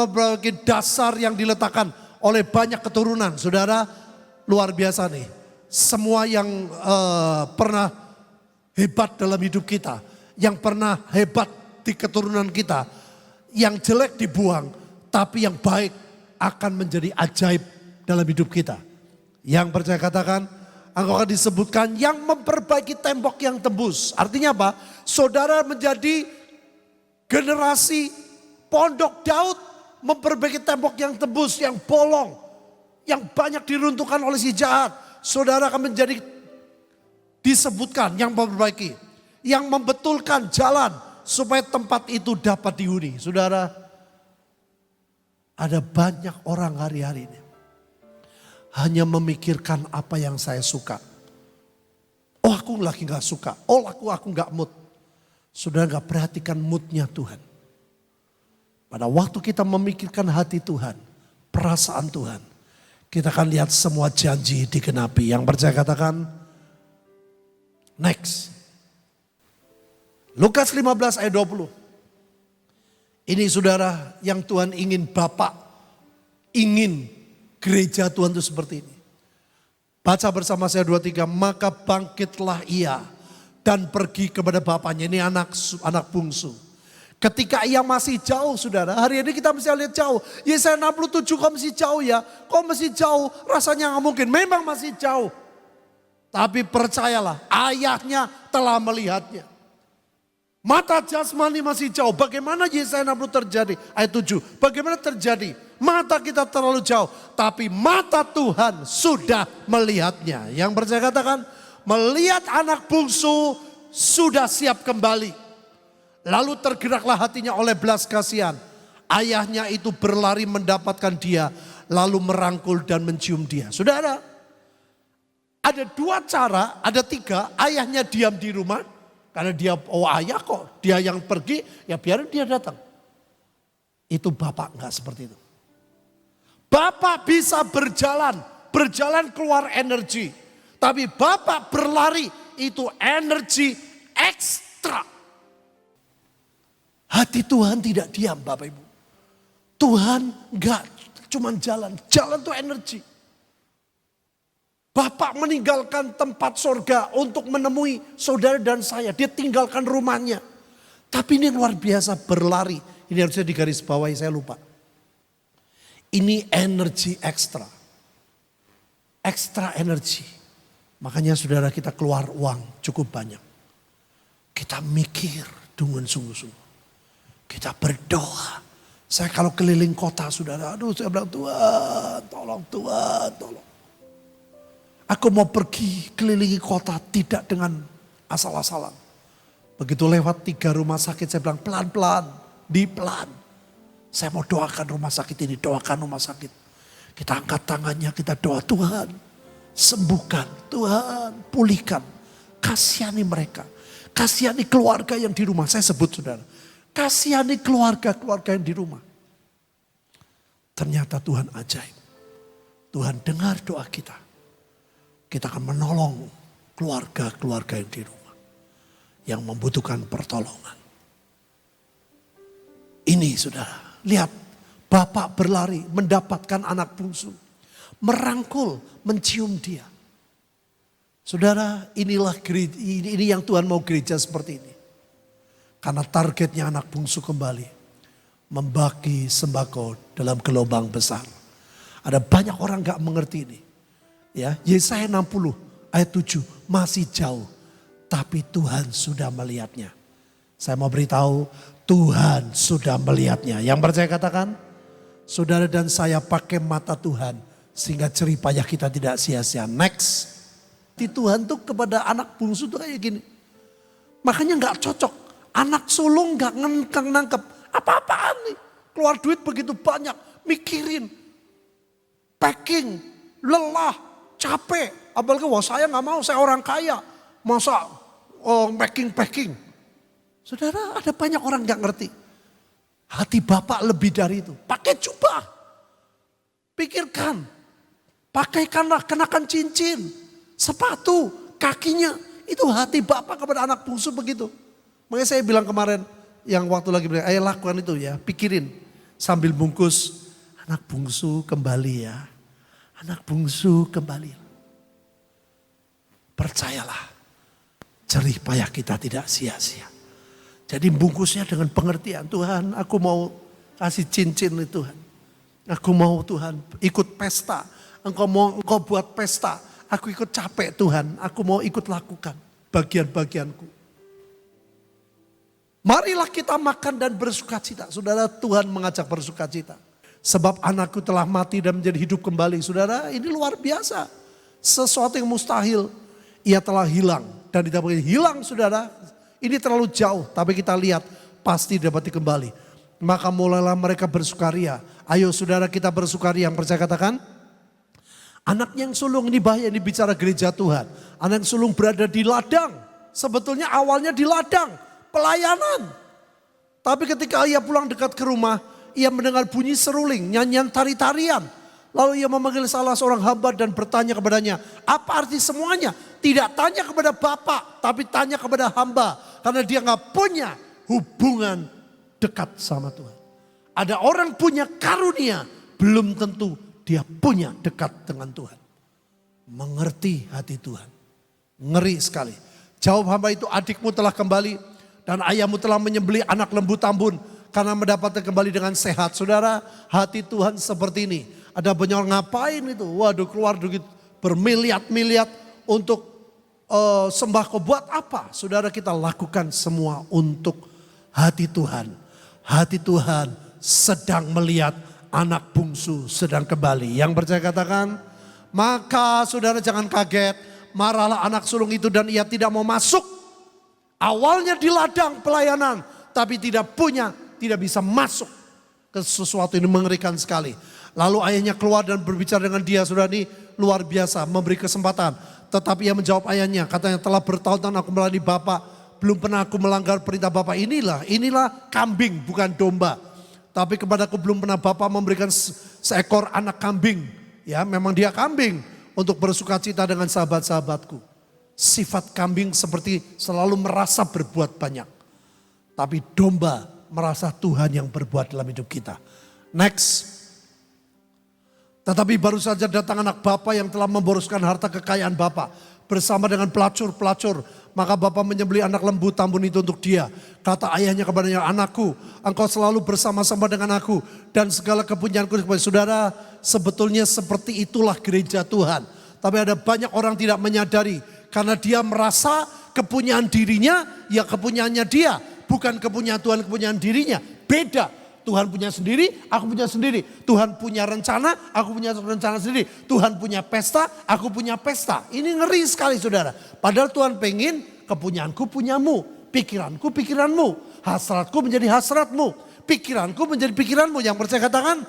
Speaker 1: memperbaiki dasar yang diletakkan oleh banyak keturunan. Saudara, luar biasa nih. Semua yang pernah hebat dalam hidup kita, yang pernah hebat di keturunan kita, yang jelek dibuang, tapi yang baik akan menjadi ajaib dalam hidup kita. Yang percaya katakan, engkau akan disebutkan yang memperbaiki tembok yang tembus. Artinya apa? Saudara menjadi generasi pondok Daud memperbaiki tembok yang tembus, yang bolong, yang banyak diruntuhkan oleh si jahat. Saudara akan menjadi disebutkan yang memperbaiki, yang membetulkan jalan supaya tempat itu dapat dihuni. Saudara, ada banyak orang hari-hari ini hanya memikirkan apa yang saya suka. Oh aku lagi gak suka. Oh aku gak mood. Saudara gak perhatikan moodnya Tuhan. Pada waktu kita memikirkan hati Tuhan, perasaan Tuhan, kita akan lihat semua janji digenapi. Yang percaya katakan, next. Lukas 15 ayat 20. Ini saudara yang Tuhan ingin, Bapak ingin gereja Tuhan itu seperti ini. Baca bersama saya 2-3. Maka bangkitlah ia dan pergi kepada bapaknya. Ini anak bungsu. Ketika ia masih jauh saudara. Hari ini kita mesti lihat jauh. Yesaya 67 kok masih jauh ya. Kok masih jauh? Rasanya gak mungkin. Memang masih jauh. Tapi percayalah, ayahnya telah melihatnya. Mata jasmani masih jauh. Bagaimana Yesaya 60 terjadi? Ayat 7. Bagaimana terjadi? Mata kita terlalu jauh. Tapi mata Tuhan sudah melihatnya. Yang percaya katakan, melihat anak bungsu sudah siap kembali. Lalu tergeraklah hatinya oleh belas kasihan. Ayahnya itu berlari mendapatkan dia. Lalu merangkul dan mencium dia. Saudara, ada 2 cara, ada 3. Ayahnya diam di rumah. Karena dia, ayah kok, dia yang pergi, ya biarin dia datang. Itu Bapak enggak seperti itu. Bapak bisa berjalan keluar energi. Tapi Bapak berlari itu energi ekstra. Hati Tuhan tidak diam Bapak Ibu. Tuhan enggak cuma jalan itu energi. Bapak meninggalkan tempat sorga untuk menemui saudara dan saya. Dia tinggalkan rumahnya. Tapi ini luar biasa berlari. Ini harusnya digaris bawahi, saya lupa. Ini energi ekstra. Ekstra energi. Makanya saudara kita keluar uang cukup banyak. Kita mikir dengan sungguh-sungguh. Kita berdoa. Saya kalau keliling kota saudara, aduh saya bilang Tuhan, tolong. Aku mau pergi kelilingi kota tidak dengan asal-asalan. Begitu lewat 3 rumah sakit saya bilang pelan-pelan, pelan. Saya mau doakan rumah sakit ini, doakan rumah sakit. Kita angkat tangannya, kita doa Tuhan. Sembuhkan, Tuhan pulihkan. Kasihani mereka. Kasihani keluarga yang di rumah, saya sebut saudara. Kasihani keluarga-keluarga yang di rumah. Ternyata Tuhan ajaib. Tuhan dengar doa kita. Kita akan menolong keluarga-keluarga yang di rumah. Yang membutuhkan pertolongan. Ini saudara, lihat. Bapak berlari mendapatkan anak bungsu. Merangkul, mencium dia. Saudara, inilah gereja, ini yang Tuhan mau gereja seperti ini. Karena targetnya anak bungsu kembali. Membagi sembako dalam gelombang besar. Ada banyak orang gak mengerti ini. Ya, Yesaya 60 ayat 7 masih jauh. Tapi Tuhan sudah melihatnya. Saya mau beritahu, Tuhan sudah melihatnya. Yang percaya katakan, saudara dan saya pakai mata Tuhan. Sehingga jerih payah kita tidak sia-sia. Next. Di Tuhan tuh kepada anak bungsu tuh kayak gini. Makanya gak cocok. Anak sulung gak nangkep. Apa-apaan nih. Keluar duit begitu banyak. Mikirin. Packing. Lelah. Capek. Apalagi wah saya gak mau. Saya orang kaya. Masa packing. Saudara, ada banyak orang gak ngerti. Hati Bapak lebih dari itu. Pakai jubah. Pikirkan. Pakaikanlah, kenakan cincin. Sepatu, kakinya. Itu hati Bapak kepada anak bungsu begitu. Makanya saya bilang kemarin. Yang waktu lagi bilang, ayo lakukan itu ya. Pikirin. Sambil bungkus. Anak bungsu kembali ya. Anak bungsu kembali. Percayalah. Jerih payah kita tidak sia-sia. Jadi bungkusnya dengan pengertian. Tuhan, aku mau kasih cincin nih Tuhan. Aku mau Tuhan ikut pesta. Engkau buat pesta. Aku ikut capek Tuhan. Aku mau ikut lakukan bagian-bagianku. Marilah kita makan dan bersukacita. Saudara, Tuhan mengajak bersukacita. Sebab anakku telah mati dan menjadi hidup kembali. Saudara, ini luar biasa. Sesuatu yang mustahil. Ia telah hilang. Dan tidak boleh hilang saudara. Ini terlalu jauh. Tapi kita lihat pasti dapat kembali. Maka mulailah mereka bersukaria. Ayo saudara kita bersukaria. Yang percaya katakan. Anak yang sulung ini bahaya, ini bicara gereja Tuhan. Anak yang sulung berada di ladang. Sebetulnya awalnya di ladang. Pelayanan. Tapi ketika ia pulang dekat ke rumah. Ia mendengar bunyi seruling. Nyanyian tari-tarian. Lalu ia memanggil salah seorang hamba dan bertanya kepadanya. Apa arti semuanya? Tidak tanya kepada bapak, tapi tanya kepada hamba. Karena dia gak punya hubungan dekat sama Tuhan. Ada orang punya karunia, belum tentu dia punya dekat dengan Tuhan. Mengerti hati Tuhan. Ngeri sekali. Jawab hamba itu, adikmu telah kembali dan ayahmu telah menyembelih anak lembu tambun. Karena mendapatkan kembali dengan sehat. Saudara, hati Tuhan seperti ini. Ada banyak orang ngapain itu? Waduh, keluar duit bermiliat-miliat untuk sembako. Buat apa? Saudara, kita lakukan semua untuk hati Tuhan. Hati Tuhan sedang melihat anak bungsu sedang kembali. Yang percaya katakan, maka saudara jangan kaget. Marahlah anak sulung itu dan ia tidak mau masuk. Awalnya di ladang pelayanan, tapi tidak bisa masuk ke sesuatu ini, mengerikan sekali. Lalu ayahnya keluar dan berbicara dengan dia. Saudara, ini luar biasa, memberi kesempatan. Tetapi ia menjawab ayahnya, katanya telah bertahun-tahun aku melayani Bapak. Belum pernah aku melanggar perintah Bapak. Inilah kambing bukan domba. Tapi kepadaku belum pernah Bapak memberikan seekor anak kambing. Ya, memang dia kambing untuk bersukacita dengan sahabat-sahabatku. Sifat kambing seperti selalu merasa berbuat banyak. Tapi domba merasa Tuhan yang berbuat dalam hidup kita. Next. Tetapi baru saja datang anak bapa yang telah memboroskan harta kekayaan bapa. bersama dengan pelacur-pelacur. Maka Bapa menyembelih anak lembu tambun itu untuk dia. Kata ayahnya kepadanya, anakku, engkau selalu bersama-sama dengan aku. Dan segala kepunyaanku kepada saudara, sebetulnya seperti itulah gereja Tuhan. Tapi ada banyak orang tidak menyadari. Karena dia merasa kepunyaan dirinya, ya kepunyaannya dia. Bukan kepunyaan Tuhan, kepunyaan dirinya. Beda. Tuhan punya sendiri, aku punya sendiri. Tuhan punya rencana, aku punya rencana sendiri. Tuhan punya pesta, aku punya pesta. Ini ngeri sekali saudara. Padahal Tuhan pengen kepunyaanku punyamu. Pikiranku pikiranmu. Hasratku menjadi hasratmu. Pikiranku menjadi pikiranmu. Yang percaya katakan,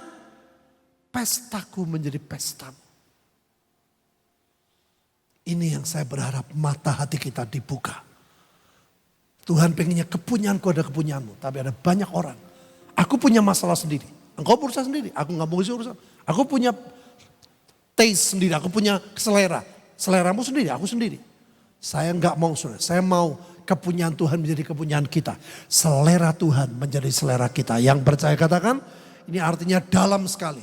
Speaker 1: pestaku menjadi pestamu. Ini yang saya berharap mata hati kita dibuka. Tuhan pengennya kepunyaanku ada kepunyaanmu. Tapi ada banyak orang. Aku punya masalah sendiri. Engkau berusaha sendiri. Aku gak mau urusan. Aku punya taste sendiri. Aku punya selera. Seleramu sendiri. Aku sendiri. Saya gak mau saudara. Saya mau kepunyaan Tuhan menjadi kepunyaan kita. Selera Tuhan menjadi selera kita. Yang percaya katakan. Ini artinya dalam sekali.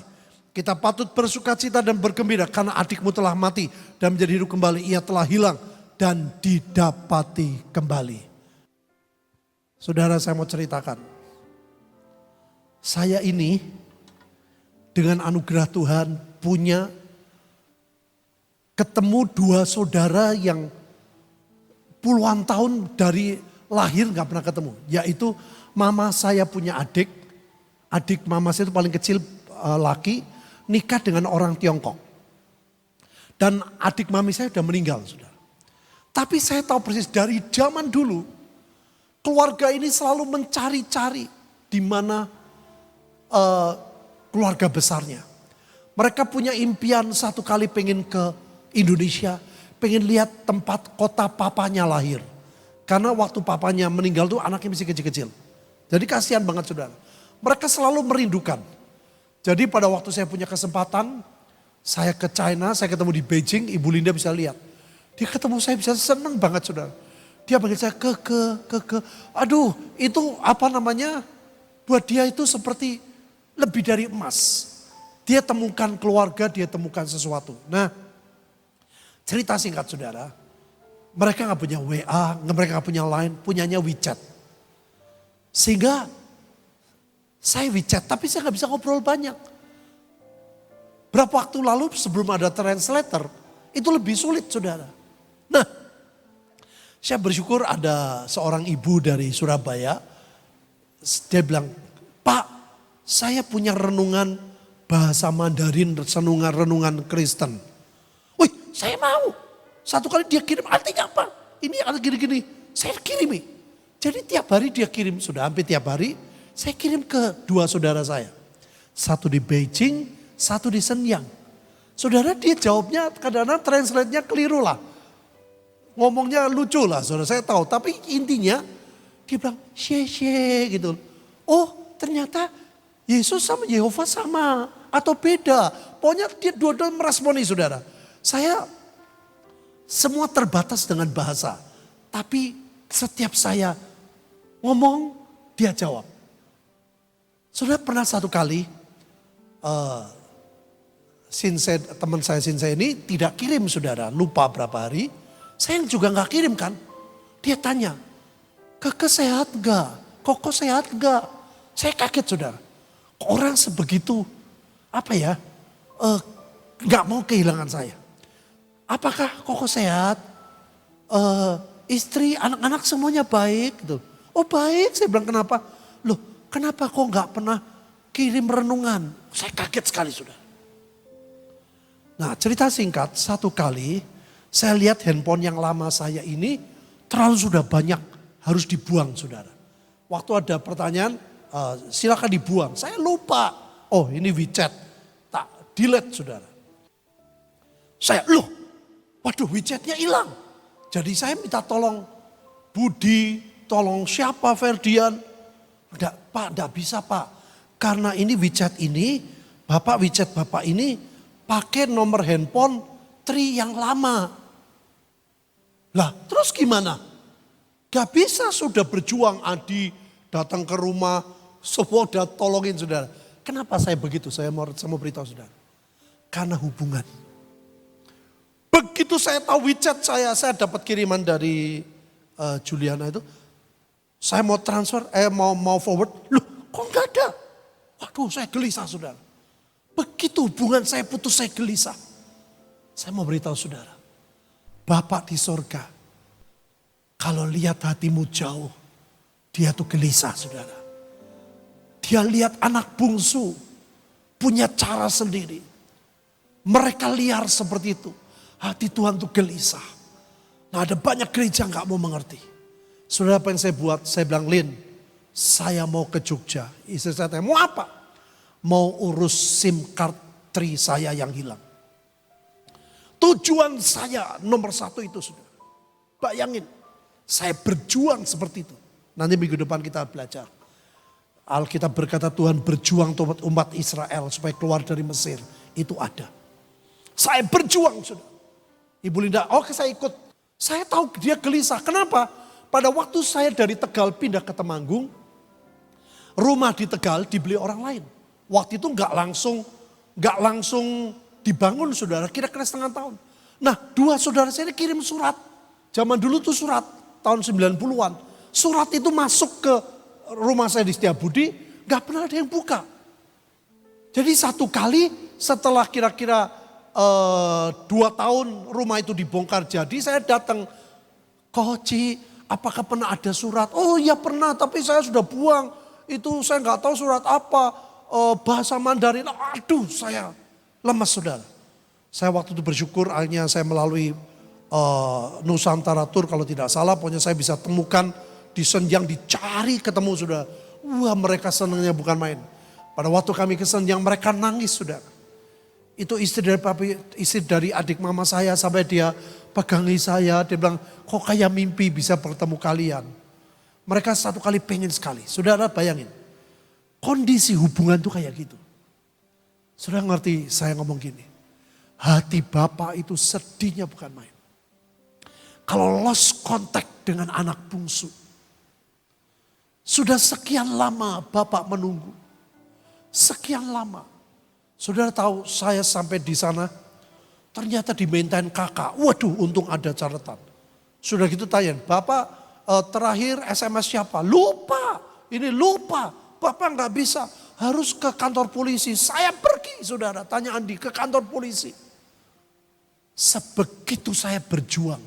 Speaker 1: Kita patut bersukacita dan bergembira. Karena adikmu telah mati. Dan menjadi hidup kembali. Ia telah hilang. Dan didapati kembali. Saudara, saya mau ceritakan. Saya ini dengan anugerah Tuhan punya ketemu dua saudara yang puluhan tahun dari lahir gak pernah ketemu. Yaitu mama saya punya adik. Adik mama saya itu paling kecil laki, nikah dengan orang Tiongkok. Dan adik mami saya sudah meninggal saudara. Tapi saya tahu persis dari zaman dulu keluarga ini selalu mencari-cari di mana keluarga besarnya. Mereka punya impian satu kali pengen ke Indonesia. Pengen lihat tempat kota papanya lahir. Karena waktu papanya meninggal tuh anaknya masih kecil-kecil. Jadi kasihan banget saudara. Mereka selalu merindukan. Jadi pada waktu saya punya kesempatan. Saya ke China, saya ketemu di Beijing. Ibu Linda bisa lihat. Dia ketemu saya bisa senang banget saudara. Dia panggil saya ke. Aduh itu apa namanya. Buat dia itu seperti lebih dari emas. Dia temukan keluarga, dia temukan sesuatu. Nah, cerita singkat saudara. Mereka gak punya WA, mereka gak punya Line, punyanya WeChat. Sehingga saya WeChat, tapi saya gak bisa ngobrol banyak. Berapa waktu lalu sebelum ada translator, itu lebih sulit saudara. Nah, saya bersyukur ada seorang ibu dari Surabaya. Dia bilang, Pak, saya punya renungan bahasa Mandarin, renungan Kristen. Wih, saya mau. Satu kali dia kirim, artinya apa? Ini ada gini-gini, saya kirimi. Jadi tiap hari dia kirim, sudah hampir tiap hari. Saya kirim ke dua saudara saya. Satu di Beijing, satu di Shenyang. Saudara dia jawabnya kadang-kadang translate-nya keliru lah. Ngomongnya lucu lah saudara, saya tahu. Tapi intinya dia bilang, xie gitu. Oh ternyata Yesus sama Yehova sama atau beda. Pokoknya dia dua-dua meresponi saudara. Saya semua terbatas dengan bahasa. Tapi setiap saya ngomong dia jawab. Saudara pernah satu kali teman saya Sinse ini tidak kirim saudara. Lupa berapa hari. Saya juga gak kirim kan. Dia tanya. Keke sehat gak? Koko sehat gak? Saya kaget saudara. Orang sebegitu gak mau kehilangan saya. Apakah Koko sehat? Istri, anak-anak semuanya baik gitu. Oh baik, saya bilang kenapa? Loh kenapa kok gak pernah kirim renungan? Saya kaget sekali saudara. Nah cerita singkat, satu kali saya lihat handphone yang lama saya ini terlalu sudah banyak harus dibuang saudara. Waktu ada pertanyaan, silakan dibuang. Saya lupa. Oh ini WeChat. Tak delete saudara. Saya waduh WeChatnya hilang. Jadi saya minta tolong Budi, tolong siapa Ferdian. Enggak bisa Pak. Karena ini WeChat ini, WeChat Bapak ini pakai nomor handphone Tri yang lama. Lah terus gimana? Gak bisa sudah berjuang Adi datang ke rumah, semua udah tolongin saudara. Kenapa saya begitu? Saya mau beritahu saudara. Karena hubungan. Begitu saya tahu WeChat saya dapat kiriman dari Juliana itu. Saya mau transfer, mau forward. Loh kok enggak ada? Waduh saya gelisah saudara. Begitu hubungan saya putus saya gelisah. Saya mau beritahu saudara. Bapak di sorga. Kalau lihat hatimu jauh. Dia tuh gelisah saudara. Dia lihat anak bungsu. Punya cara sendiri. Mereka liar seperti itu. Hati Tuhan tuh gelisah. Nah ada banyak gereja gak mau mengerti. Saudara apa yang saya buat? Saya bilang, Lin, saya mau ke Jogja. Istri saya tanya, mau apa? Mau urus SIM card tri saya yang hilang. Tujuan saya nomor satu itu saudara. Bayangin, saya berjuang seperti itu. Nanti minggu depan kita belajar. Alkitab berkata Tuhan berjuang untuk umat Israel supaya keluar dari Mesir. Itu ada. Saya berjuang saudara. Ibu Linda, oke saya ikut. Saya tahu dia gelisah. Kenapa? Pada waktu saya dari Tegal pindah ke Temanggung, rumah di Tegal dibeli orang lain. Waktu itu nggak langsung dibangun saudara, kira-kira setengah tahun. Nah dua saudara saya ini kirim surat. Zaman dulu tuh surat, tahun 90-an. Surat itu masuk ke rumah saya di Setiabudi, nggak pernah ada yang buka. Jadi satu kali setelah kira-kira 2 tahun rumah itu dibongkar jadi, saya datang, Koci, apakah pernah ada surat? Oh iya pernah, tapi saya sudah buang. Itu saya nggak tahu surat apa, bahasa Mandarin. Aduh saya lemas saudara. Saya waktu itu bersyukur akhirnya saya melalui Nusantara Tour kalau tidak salah. Pokoknya saya bisa temukan di Senjang, dicari ketemu saudara. Wah mereka senangnya bukan main. Pada waktu kami ke Senjang mereka nangis saudara. Itu istri dari adik mama saya sampai dia pegangi saya. Dia bilang kok kayak mimpi bisa bertemu kalian. Mereka satu kali pengen sekali. Saudara bayangin. Kondisi hubungan tuh kayak gitu. Saudara ngerti saya ngomong gini. Hati Bapak itu sedihnya bukan main. Kalau lost contact dengan anak bungsu. Sudah sekian lama Bapak menunggu. Sekian lama. Saudara tahu saya sampai di sana. Ternyata dimintain kakak. Waduh untung ada catatan. Sudah gitu tanya. Bapak terakhir SMS siapa? Lupa. Ini lupa. Bapak nggak bisa. Harus ke kantor polisi. Saya pergi saudara. Tanya Andi ke kantor polisi. Sebegitu saya berjuang.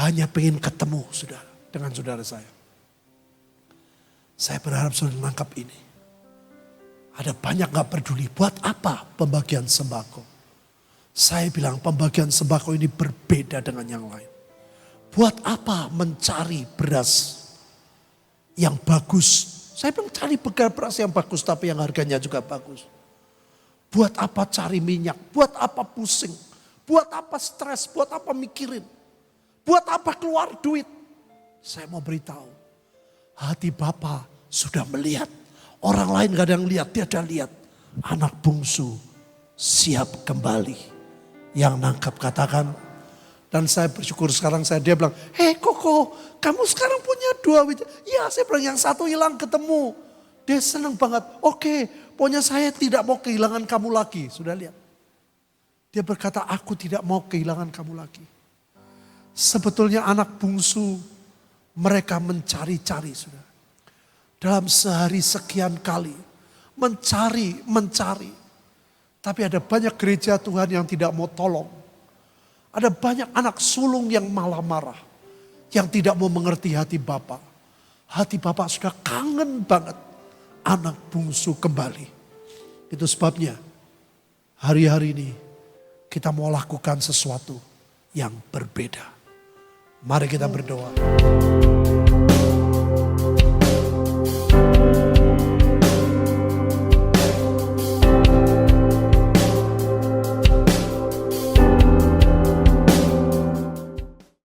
Speaker 1: Hanya pengen ketemu saudara. Dengan saudara saya. Saya berharap saudara menangkap ini. Ada banyak gak peduli. Buat apa pembagian sembako? Saya bilang pembagian sembako ini berbeda dengan yang lain. Buat apa mencari beras yang bagus? Saya bilang cari beras yang bagus tapi yang harganya juga bagus. Buat apa cari minyak? Buat apa pusing? Buat apa stres? Buat apa mikirin? Buat apa keluar duit? Saya mau beritahu. Hati Bapak sudah melihat. Orang lain gak ada yang lihat, dia ada lihat. Anak bungsu siap kembali. Yang nangkap katakan. Dan saya bersyukur sekarang dia bilang, hei Koko kamu sekarang punya 2 wujud. Ya saya bilang yang satu hilang ketemu. Dia senang banget, oke pokoknya saya tidak mau kehilangan kamu lagi. Sudah lihat. Dia berkata aku tidak mau kehilangan kamu lagi. Sebetulnya anak bungsu mereka mencari-cari sudah. Dalam sehari sekian kali. Mencari. Tapi ada banyak gereja Tuhan yang tidak mau tolong. Ada banyak anak sulung yang malah marah. Yang tidak mau mengerti hati Bapak. Hati Bapak sudah kangen banget. Anak bungsu kembali. Itu sebabnya hari-hari ini kita mau lakukan sesuatu yang berbeda. Mari kita berdoa.